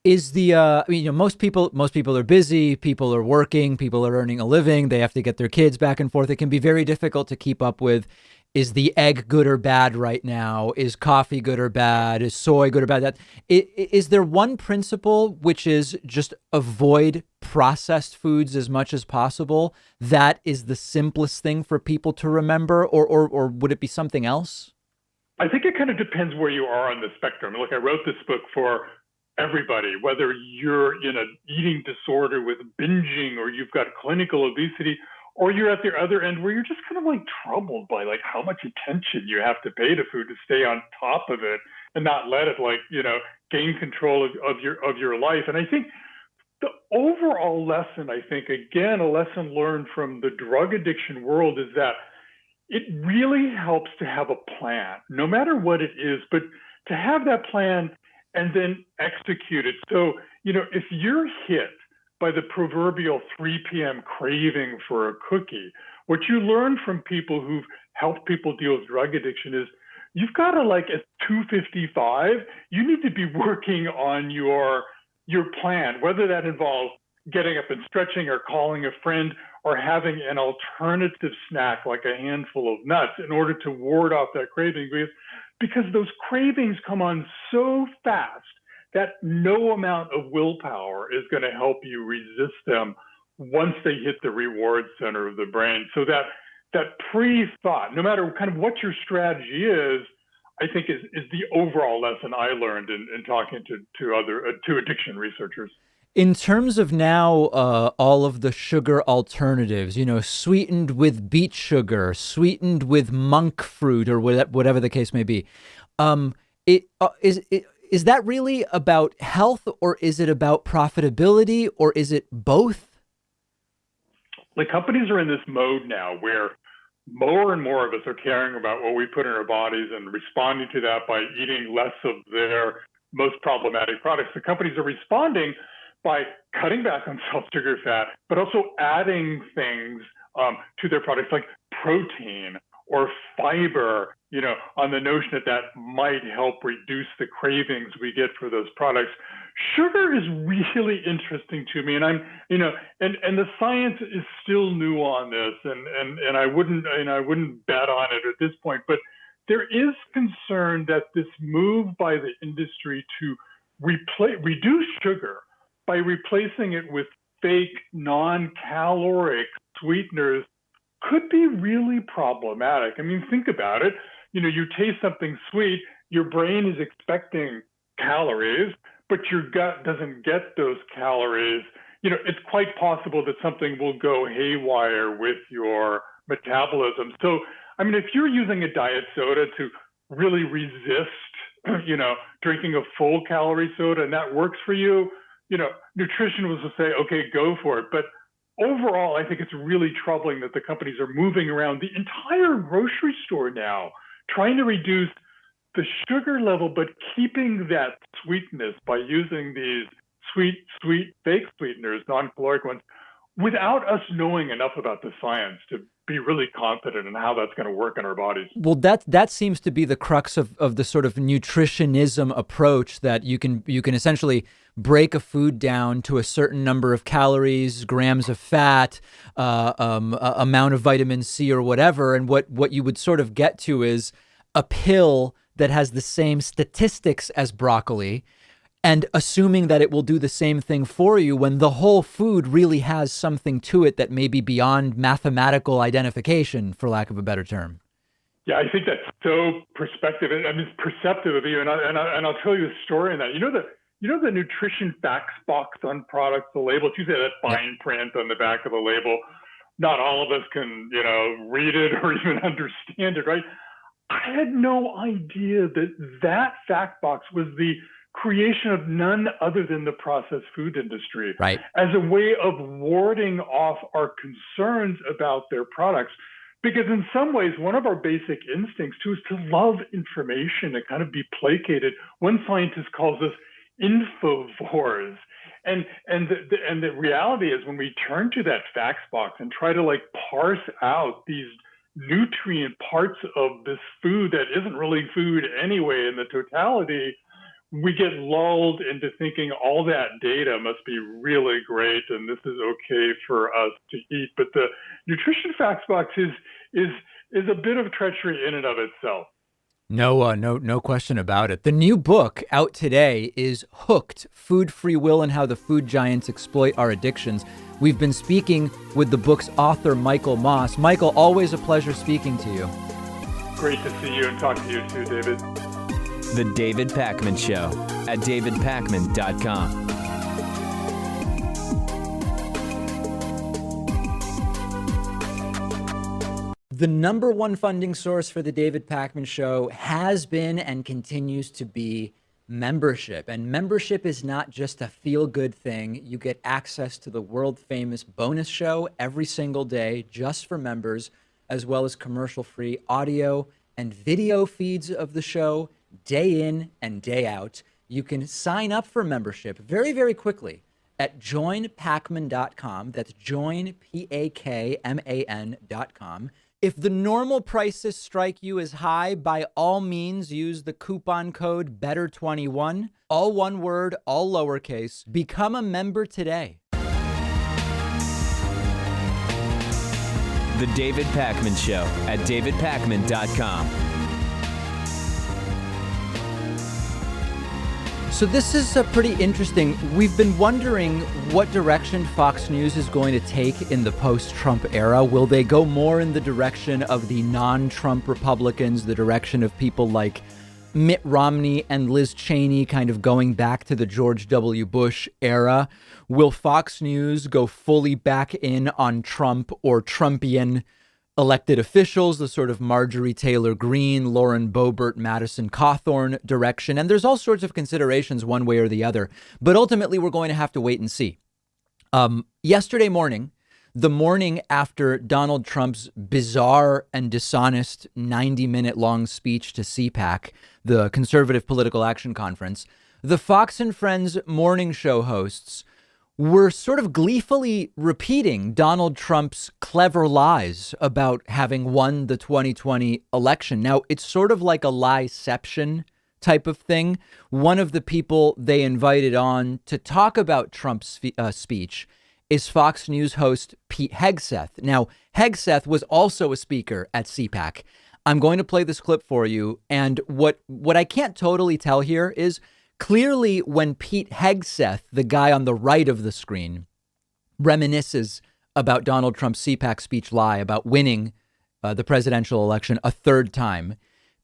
Speaker 1: Is the most people are busy, people are working, people are earning a living, they have to get their kids back and forth. It can be very difficult to keep up with, is the egg good or bad right now? Is coffee good or bad? Is soy good or bad? Is there one principle, which is just avoid processed foods as much as possible? That is the simplest thing for people to remember, or would it be something else?
Speaker 9: I think it kind of depends where you are on the spectrum. Look, I wrote this book for everybody, whether you're in an eating disorder with binging or you've got clinical obesity, or you're at the other end where you're just kind of like troubled by like how much attention you have to pay to food to stay on top of it and not let it gain control of your life. And I think the overall lesson, again, a lesson learned from the drug addiction world is that it really helps to have a plan, no matter what it is, but to have that plan and then execute it. So, if you're hit by the proverbial 3 p.m. craving for a cookie, what you learn from people who've helped people deal with drug addiction is you've got to, at 2:55, you need to be working on your plan, whether that involves getting up and stretching or calling a friend or having an alternative snack like a handful of nuts in order to ward off that craving, because those cravings come on so fast that no amount of willpower is going to help you resist them once they hit the reward center of the brain. So that pre-thought, no matter kind of what your strategy is, I think is the overall lesson I learned in talking to addiction researchers.
Speaker 1: In terms of now all of the sugar alternatives, sweetened with beet sugar, sweetened with monk fruit, or whatever the case may be, is that really about health, or is it about profitability, or is it both?
Speaker 9: The companies are in this mode now where more and more of us are caring about what we put in our bodies and responding to that by eating less of their most problematic products. The companies are responding by cutting back on salt, sugar, fat, but also adding things to their products like protein or fiber, on the notion that might help reduce the cravings we get for those products. Sugar is really interesting to me, and and the science is still new on this, and I wouldn't bet on it at this point, but there is concern that this move by the industry to reduce sugar by replacing it with fake non-caloric sweeteners could be really problematic. I mean, think about it. You taste something sweet, your brain is expecting calories, but your gut doesn't get those calories. It's quite possible that something will go haywire with your metabolism. So, I mean, if you're using a diet soda to really resist, drinking a full calorie soda, and that works for you, nutritionists will say, okay, go for it. But overall, I think it's really troubling that the companies are moving around the entire grocery store now, trying to reduce the sugar level, but keeping that sweetness by using these sweet fake sweeteners, non-caloric ones, without us knowing enough about the science to be really confident in how that's going to work in our bodies.
Speaker 1: Well, that seems to be the crux of the sort of nutritionism approach, that you can essentially break a food down to a certain number of calories, grams of fat, amount of vitamin C or whatever, and what you would sort of get to is a pill that has the same statistics as broccoli, and assuming that it will do the same thing for you when the whole food really has something to it that may be beyond mathematical identification, for lack of a better term.
Speaker 9: Yeah, I think that's so perspective. I mean, it's perceptive of you, and I'll tell you a story on that. The nutrition facts box on products, the label. You say that fine print on the back of the label. Not all of us can, read it or even understand it, right? I had no idea that fact box was the creation of none other than the processed food industry,
Speaker 1: right,
Speaker 9: as a way of warding off our concerns about their products. Because in some ways, one of our basic instincts too is to love information and kind of be placated. One scientist calls us infovores. And the reality is, when we turn to that facts box and try to parse out these nutrient parts of this food that isn't really food anyway in the totality, we get lulled into thinking all that data must be really great and this is okay for us to eat. But the nutrition facts box is a bit of treachery in and of itself.
Speaker 1: No question about it. The new book out today is Hooked: Food, Free Will, and How the Food Giants Exploit Our Addictions. We've been speaking with the book's author, Michael Moss. Michael, always a pleasure speaking to you.
Speaker 9: Great to see you and talk to you too, David.
Speaker 2: The David Pakman Show at davidpakman.com.
Speaker 1: The number one funding source for the David Pakman Show has been and continues to be membership. And membership is not just a feel-good thing. You get access to the world-famous bonus show every single day just for members, as well as commercial-free audio and video feeds of the show day in and day out. You can sign up for membership very, very quickly at joinpakman.com. That's joinpakman.com. If the normal prices strike you as high, by all means use the coupon code BETTER21, all one word, all lowercase. Become a member today.
Speaker 2: The David Pakman Show at davidpakman.com.
Speaker 1: So this is pretty interesting. We've been wondering what direction Fox News is going to take in the post-Trump era. Will they go more in the direction of the non-Trump Republicans, the direction of people like Mitt Romney and Liz Cheney, kind of going back to the George W. Bush era? Will Fox News go fully back in on Trump or Trumpian elected officials, the sort of Marjorie Taylor Greene, Lauren Boebert, Madison Cawthorn direction? And there's all sorts of considerations one way or the other. But ultimately, we're going to have to wait and see. Yesterday morning, the morning after Donald Trump's bizarre and dishonest 90-minute long speech to CPAC, the Conservative Political Action Conference, the Fox and Friends morning show hosts were sort of gleefully repeating Donald Trump's clever lies about having won the 2020 election. Now, it's sort of like a lieception type of thing. One of the people they invited on to talk about Trump's speech is Fox News host Pete Hegseth. Now, Hegseth was also a speaker at CPAC. I'm going to play this clip for you. And what I can't totally tell here is clearly when Pete Hegseth, the guy on the right of the screen, reminisces about Donald Trump's CPAC speech lie about winning the presidential election a third time,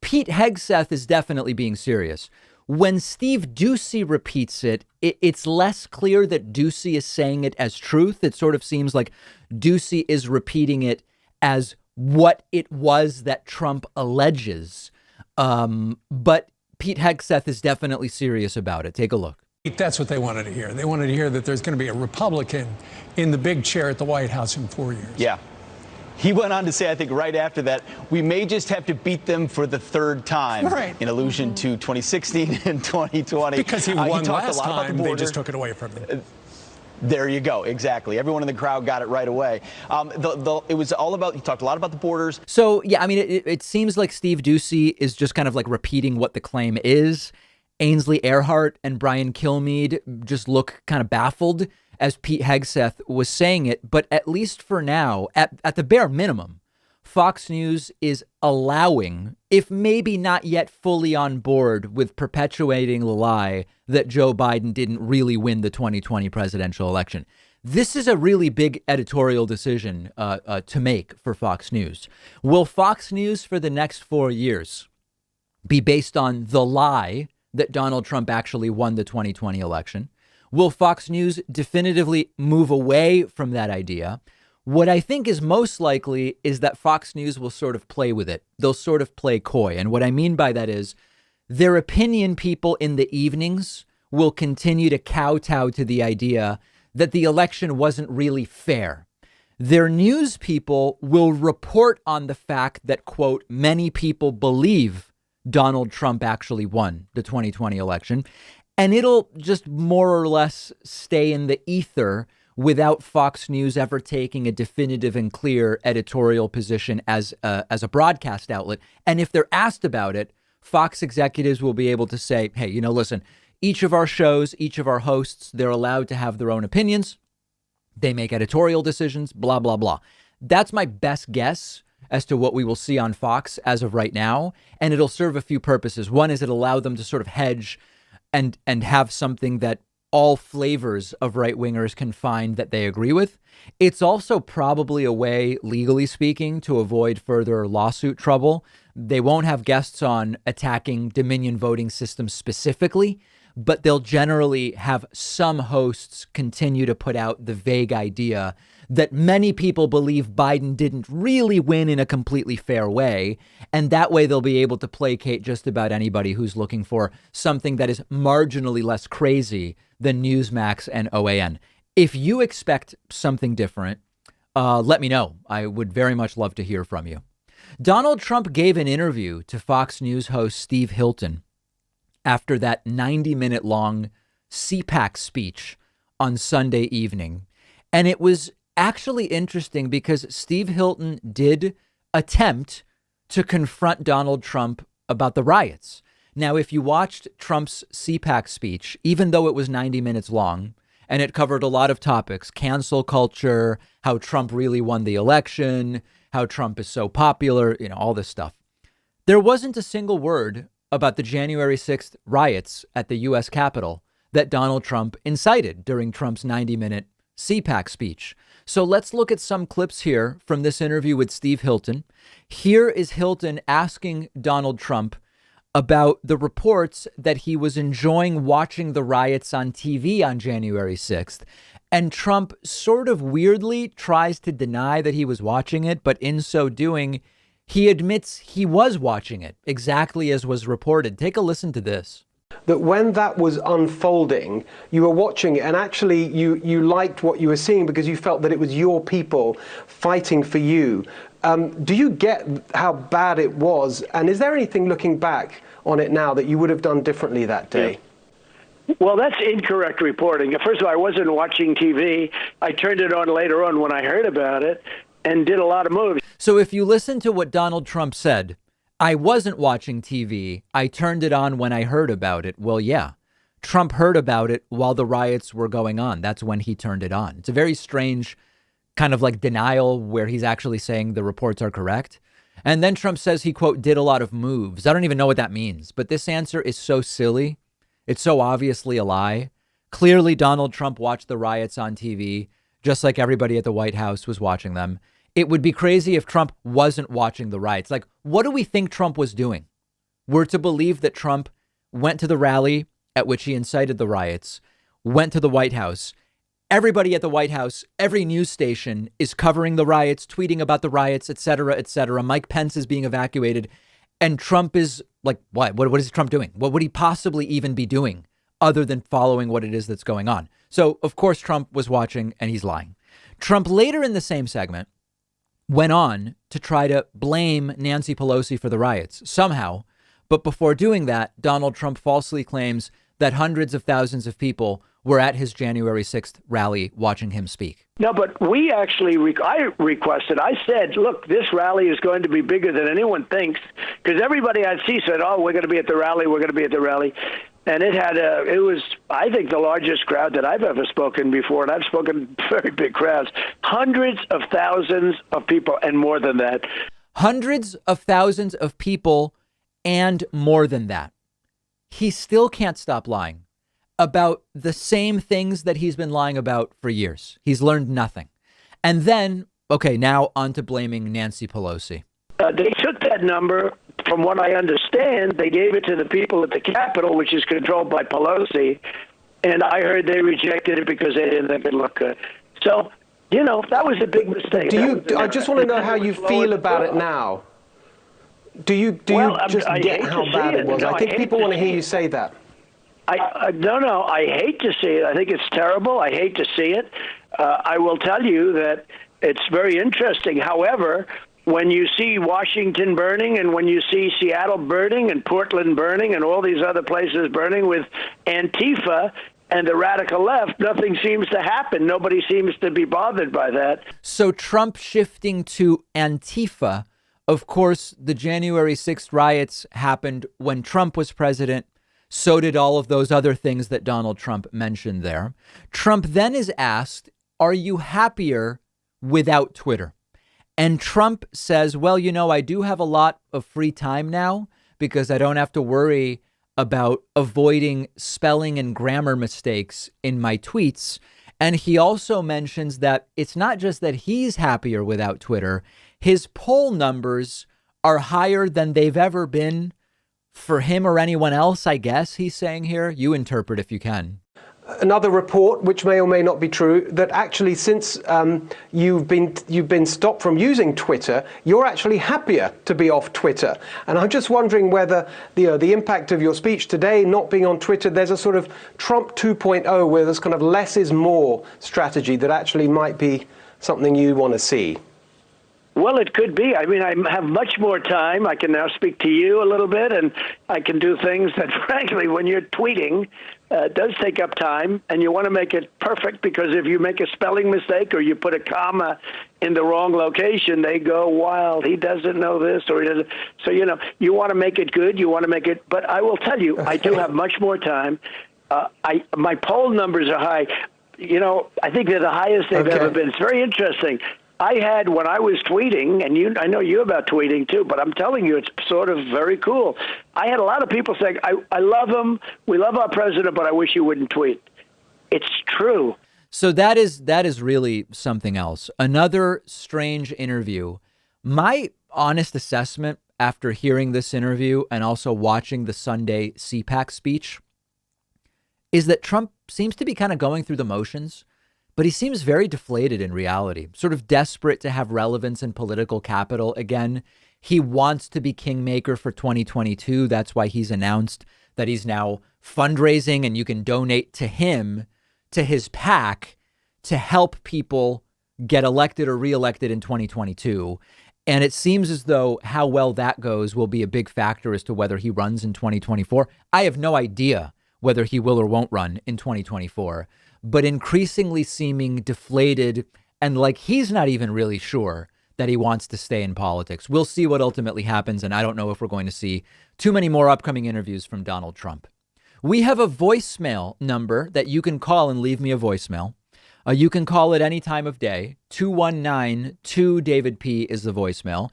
Speaker 1: Pete Hegseth is definitely being serious. When Steve Doocy repeats it, it's less clear that Doocy is saying it as truth. It sort of seems like Doocy is repeating it as what it was that Trump alleges. But Pete Hegseth is definitely serious about it. Take a look.
Speaker 10: That's what they wanted to hear. They wanted to hear that there's going to be a Republican in the big chair at the White House in 4 years.
Speaker 11: Yeah. He went on to say, I think right after that, we may just have to beat them for the third time,
Speaker 10: right,
Speaker 11: in allusion to 2016 and 2020.
Speaker 10: Because he won last time,
Speaker 11: they
Speaker 10: just took it away from him.
Speaker 11: There you go. Exactly. Everyone in the crowd got it right away. It was all about, he talked a lot about the borders.
Speaker 1: So, yeah, I mean, it seems like Steve Doocy is just kind of like repeating what the claim is. Ainsley Earhart and Brian Kilmeade just look kind of baffled as Pete Hegseth was saying it. But at least for now, at the bare minimum, Fox News is allowing, if maybe not yet fully on board with perpetuating the lie that Joe Biden didn't really win the 2020 presidential election. This is a really big editorial decision to make for Fox News. Will Fox News for the next 4 years be based on the lie that Donald Trump actually won the 2020 election? Will Fox News definitively move away from that idea? What I think is most likely is that Fox News will sort of play with it. They'll sort of play coy. And what I mean by that is their opinion people in the evenings will continue to kowtow to the idea that the election wasn't really fair. Their news people will report on the fact that, quote, many people believe Donald Trump actually won the 2020 election. And it'll just more or less stay in the ether without Fox News ever taking a definitive and clear editorial position as a broadcast outlet. And if they're asked about it, Fox executives will be able to say, hey, you know, listen, each of our shows, each of our hosts, they're allowed to have their own opinions. They make editorial decisions, blah, blah, blah. That's my best guess as to what we will see on Fox as of right now. And it'll serve a few purposes. One is it allow them to sort of hedge and have something that all flavors of right-wingers can find that they agree with. It's also probably a way, legally speaking, to avoid further lawsuit trouble. They won't have guests on attacking Dominion voting systems specifically, but they'll generally have some hosts continue to put out the vague idea that many people believe Biden didn't really win in a completely fair way. And that way they'll be able to placate just about anybody who's looking for something that is marginally less crazy than Newsmax and OAN. If you expect something different, let me know. I would very much love to hear from you. Donald Trump gave an interview to Fox News host Steve Hilton after that 90-minute long CPAC speech on Sunday evening. And it was actually interesting because Steve Hilton did attempt to confront Donald Trump about the riots. Now, if you watched Trump's CPAC speech, even though it was 90 minutes long and it covered a lot of topics, cancel culture, how Trump really won the election, how Trump is so popular, you know, all this stuff, there wasn't a single word about the January 6th riots at the U.S. Capitol that Donald Trump incited during Trump's 90-minute CPAC speech. So let's look at some clips here from this interview with Steve Hilton. Here is Hilton asking Donald Trump about the reports that he was enjoying watching the riots on TV on January 6th. And Trump sort of weirdly tries to deny that he was watching it, but in so doing, he admits he was watching it exactly as was reported. Take a listen to this.
Speaker 5: That when that was unfolding, you were watching it, and actually you liked what you were seeing because you felt that it was your people fighting for you. Do you get how bad it was? And is there anything looking back on it now that you would have done differently that day?
Speaker 12: Well, that's incorrect reporting. First of all, I wasn't watching TV. I turned it on later on when I heard about it and did a lot of moves.
Speaker 1: So if you listen to what Donald Trump said, I wasn't watching TV. I turned it on when I heard about it. Well, yeah, Trump heard about it while the riots were going on. That's when he turned it on. It's a very strange kind of like denial where he's actually saying the reports are correct. And then Trump says he, quote, did a lot of moves. I don't even know what that means. But this answer is so silly. It's so obviously a lie. Clearly, Donald Trump watched the riots on TV, just like everybody at the White House was watching them. It would be crazy if Trump wasn't watching the riots. Like, what do we think Trump was doing? We're to believe that Trump went to the rally at which he incited the riots, went to the White House. Everybody at the White House, every news station is covering the riots, tweeting about the riots, et cetera, et cetera. Mike Pence is being evacuated. And Trump is like, what? What is Trump doing? What would he possibly even be doing other than following what it is that's going on? So, of course, Trump was watching and he's lying. Trump later in the same segment went on to try to blame Nancy Pelosi for the riots somehow. But before doing that, Donald Trump falsely claims that hundreds of thousands of people were at his January 6th rally watching him speak.
Speaker 12: No, but we actually, I requested, I said, look, this rally is going to be bigger than anyone thinks, because everybody I see said, oh, we're going to be at the rally, we're going to be at the rally. And it was, I think, the largest crowd that I've ever spoken before, and I've spoken very big crowds, hundreds of thousands of people and more than that.
Speaker 1: Hundreds of thousands of people and more than that. He still can't stop lying about the same things that he's been lying about for years. He's learned nothing. And then, okay, now on to blaming Nancy Pelosi.
Speaker 12: They took that number, from what I understand, they gave it to the people at the Capitol, which is controlled by Pelosi, and I heard they rejected it because they didn't think it looked good. So, you know, that was a big mistake.
Speaker 5: I just want to know how you feel about it now. Do you just get how bad it was? I think people want to hear you say that.
Speaker 12: No, I hate to see it. I think it's terrible. I hate to see it. I will tell you that it's very interesting. However, when you see Washington burning and when you see Seattle burning and Portland burning and all these other places burning with Antifa and the radical left, nothing seems to happen. Nobody seems to be bothered by that.
Speaker 1: So Trump shifting to Antifa. Of course, the January 6th riots happened when Trump was president. So did all of those other things that Donald Trump mentioned there. Trump then is asked, are you happier without Twitter? And Trump says, well, you know, I do have a lot of free time now because I don't have to worry about avoiding spelling and grammar mistakes in my tweets. And he also mentions that it's not just that he's happier without Twitter. His poll numbers are higher than they've ever been for him or anyone else, I guess he's saying here. You interpret if you can.
Speaker 5: Another report, which may or may not be true, that actually since you've been stopped from using Twitter, you're actually happier to be off Twitter. And I'm just wondering whether the impact of your speech today not being on Twitter, there's a sort of Trump 2.0 where there's kind of less is more strategy that actually might be something you want to see.
Speaker 12: Well, it could be. I mean, I have much more time. I can now speak to you a little bit, and I can do things that, frankly, when you're tweeting, does take up time, and you want to make it perfect, because if you make a spelling mistake or you put a comma in the wrong location, they go wild. He doesn't know this, or he doesn't. So, you know, you want to make it good. You want to make it. But I will tell you, I do have much more time. My poll numbers are high. You know, I think they're the highest they've ever been. It's very interesting. I had when I was tweeting, and I know you about tweeting too, but I'm telling you, it's sort of very cool. I had a lot of people saying, I love him, we love our president, but I wish he wouldn't tweet. It's true.
Speaker 1: So that is really something else. Another strange interview. My honest assessment after hearing this interview and also watching the Sunday CPAC speech is that Trump seems to be kind of going through the motions, but he seems very deflated in reality, sort of desperate to have relevance and political capital again. He wants to be kingmaker for 2022. That's why he's announced that he's now fundraising and you can donate to him, to his PAC, to help people get elected or reelected in 2022. And it seems as though how well that goes will be a big factor as to whether he runs in 2024. I have no idea whether he will or won't run in 2024, but increasingly seeming deflated and like he's not even really sure that he wants to stay in politics. We'll see what ultimately happens, and I don't know if we're going to see too many more upcoming interviews from Donald Trump. We have a voicemail number that you can call and leave me a voicemail. You can call at any time of day. 219-2-DAVID-P is the voicemail.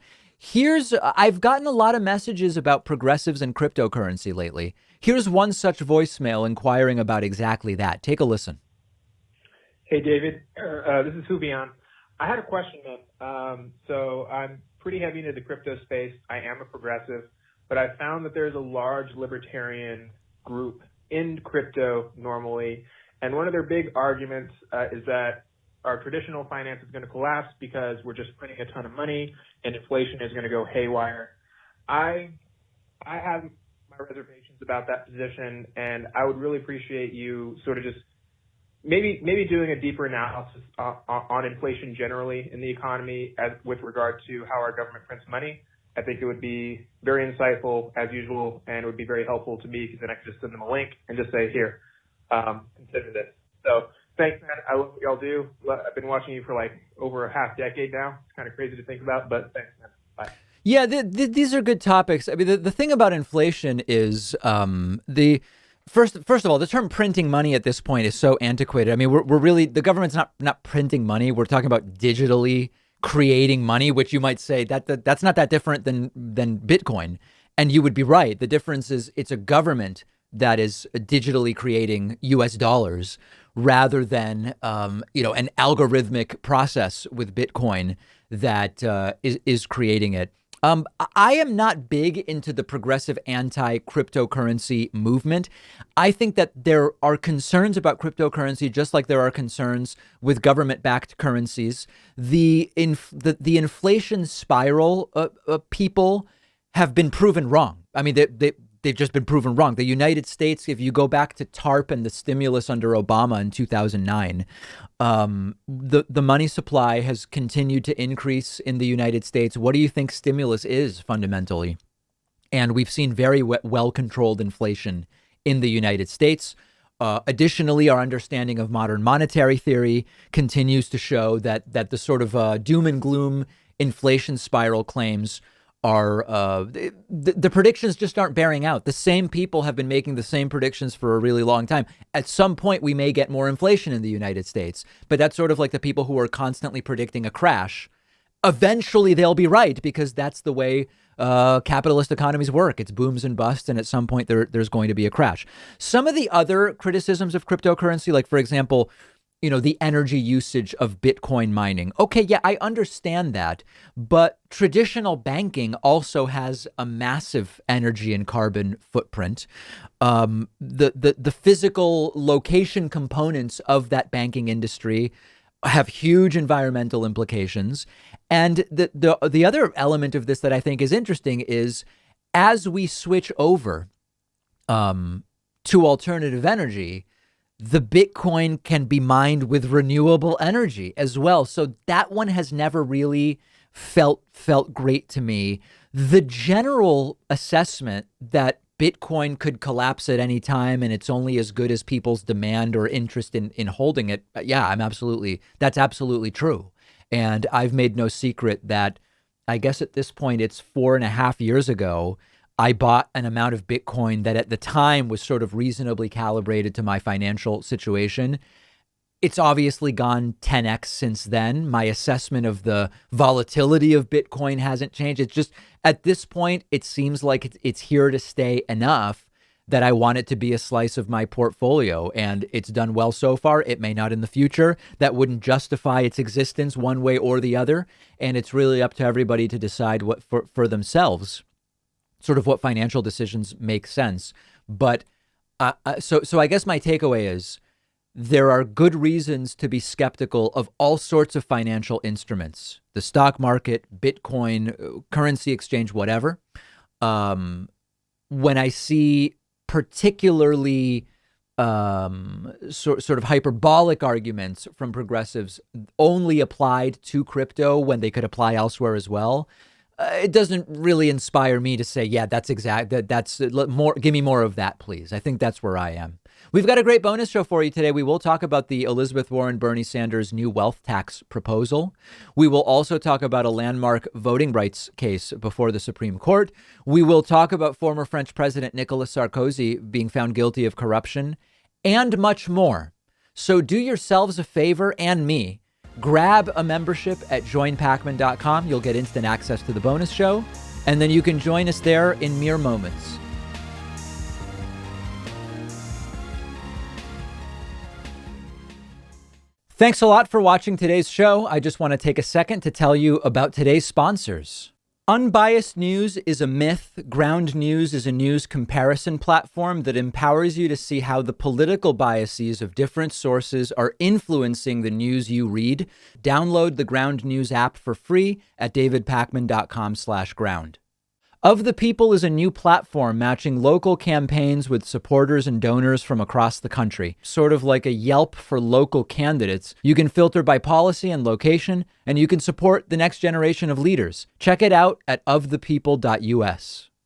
Speaker 1: I've gotten a lot of messages about progressives and cryptocurrency lately. Here's one such voicemail inquiring about exactly that. Take a listen.
Speaker 13: Hey, David. This is Hubian. I had a question, man. So I'm pretty heavy into the crypto space. I am a progressive, but I found that there's a large libertarian group in crypto normally. And one of their big arguments is that our traditional finance is going to collapse because we're just printing a ton of money and inflation is going to go haywire. I have my reservations about that position, and I would really appreciate you sort of just maybe doing a deeper analysis on inflation generally in the economy with regard to how our government prints money. I think it would be very insightful as usual, and it would be very helpful to me because then I could just send them a link and just say, here, consider this. So thanks, man. I love what y'all do. I've been watching you for like over a half decade now. It's kind of crazy to think about, but thanks, man. Bye.
Speaker 1: Yeah, these are good topics. I mean, the thing about inflation is first of all, the term printing money at this point is so antiquated. I mean, we're really, the government's not printing money. We're talking about digitally creating money, which you might say that's not that different than Bitcoin. And you would be right. The difference is it's a government that is digitally creating US dollars rather than, an algorithmic process with Bitcoin that is creating it. I am not big into the progressive anti-cryptocurrency movement. I think that there are concerns about cryptocurrency, just like there are concerns with government-backed currencies. The inflation spiral people have been proven wrong. I mean, they've just been proven wrong. The United States, if you go back to TARP and the stimulus under Obama in 2009, the money supply has continued to increase in the United States. What do you think stimulus is fundamentally? And we've seen very well-controlled inflation in the United States. Additionally, our understanding of modern monetary theory continues to show that the sort of doom and gloom inflation spiral claims are the predictions just aren't bearing out. The same people have been making the same predictions for a really long time. At some point, we may get more inflation in the United States, but that's sort of like the people who are constantly predicting a crash. Eventually, they'll be right because that's the way capitalist economies work. It's booms and busts, and at some point, there's going to be a crash. Some of the other criticisms of cryptocurrency, like, for example, the energy usage of Bitcoin mining. Okay, yeah, I understand that. But traditional banking also has a massive energy and carbon footprint. The physical location components of that banking industry have huge environmental implications. And the other element of this that I think is interesting is as we switch over to alternative energy, the Bitcoin can be mined with renewable energy as well. So that one has never really felt great to me. The general assessment that Bitcoin could collapse at any time and it's only as good as people's demand or interest in holding it. Yeah, that's absolutely true. And I've made no secret that I guess at this point it's 4.5 years ago, I bought an amount of Bitcoin that at the time was sort of reasonably calibrated to my financial situation. It's obviously gone 10x since then. My assessment of the volatility of Bitcoin hasn't changed. It's just at this point, it seems like it's here to stay enough that I want it to be a slice of my portfolio. And it's done well so far. It may not in the future. That wouldn't justify its existence one way or the other. And it's really up to everybody to decide what for themselves, sort of what financial decisions make sense. But so I guess my takeaway is there are good reasons to be skeptical of all sorts of financial instruments, the stock market, Bitcoin, currency exchange, whatever. When I see particularly sort of hyperbolic arguments from progressives only applied to crypto when they could apply elsewhere as well, it doesn't really inspire me to say, yeah, that's more. Give me more of that, please. I think that's where I am. We've got a great bonus show for you today. We will talk about the Elizabeth Warren, Bernie Sanders new wealth tax proposal. We will also talk about a landmark voting rights case before the Supreme Court. We will talk about former French President Nicolas Sarkozy being found guilty of corruption and much more. So do yourselves a favor and me. Grab a membership at joinpakman.com. You'll get instant access to the bonus show, and then you can join us there in mere moments. Thanks a lot for watching today's show. I just want to take a second to tell you about today's sponsors. Unbiased News is a myth. Ground News is a news comparison platform that empowers you to see how the political biases of different sources are influencing the news you read. Download the Ground News app for free at davidpakman.com/ground. Of the People is a new platform matching local campaigns with supporters and donors from across the country. Sort of like a Yelp for local candidates. You can filter by policy and location, and you can support the next generation of leaders. Check it out at ofthepeople.us.